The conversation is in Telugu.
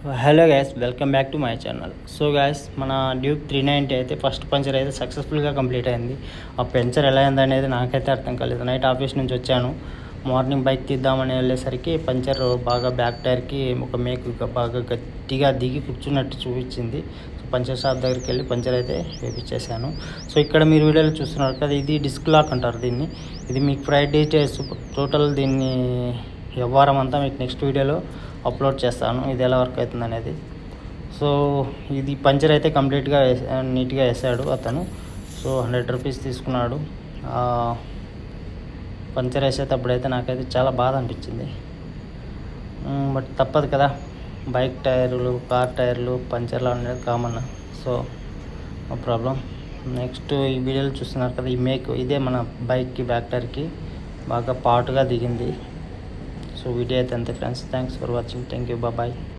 Hello guys, welcome back to my channel. So guys, మన డ్యూక్ 390 అయితే ఫస్ట్ పంచర్ అయితే సక్సెస్ఫుల్గా కంప్లీట్ అయింది. ఆ పంచర్ ఎలా అయింది అనేది నాకైతే అర్థం కాలేదు. నైట్ ఆఫీస్ నుంచి వచ్చాను, మార్నింగ్ బైక్ తీద్దామని వెళ్ళేసరికి పంచర్ బాగా బ్యాక్ టైర్కి ఒక మేకు బాగా గట్టిగా దిగి కూర్చున్నట్టు చూపించింది. సో పంచర్ షాప్ దగ్గరికి వెళ్ళి పంచర్ అయితే వేపించేసాను. సో ఇక్కడ మీరు వీడియోలో చూస్తున్నారు కదా, ఇది డిస్క్ లాక్ అంటారు దీన్ని. ఇది మీకు ఫ్రైడే టోటల్ దీన్ని వ్యవహారం అంతా మీకు నెక్స్ట్ వీడియోలో అప్లోడ్ చేస్తాను, ఇది ఎలా వర్క్ అవుతుంది అనేది. సో ఇది పంచర్ అయితే కంప్లీట్గా నీట్గా వేసాడు అతను. సో 100 రూపీస్ తీసుకున్నాడు. పంచర్ వేసేటప్పుడైతే నాకైతే చాలా బాధ అనిపించింది. బట్ తప్పదు కదా, బైక్ టైర్లు, కార్ టైర్లు పంచర్లు అనేది common. So no problem. Next ఈ వీడియోలో చూస్తున్నారు కదా, ఈ మేక్ ఇదే మన బైక్కి బ్యాక్ టైర్కి బాగా పాటుగా దిగింది. సో వీడియో అయితే అంతే friends. Thanks for watching. Thank you. Bye.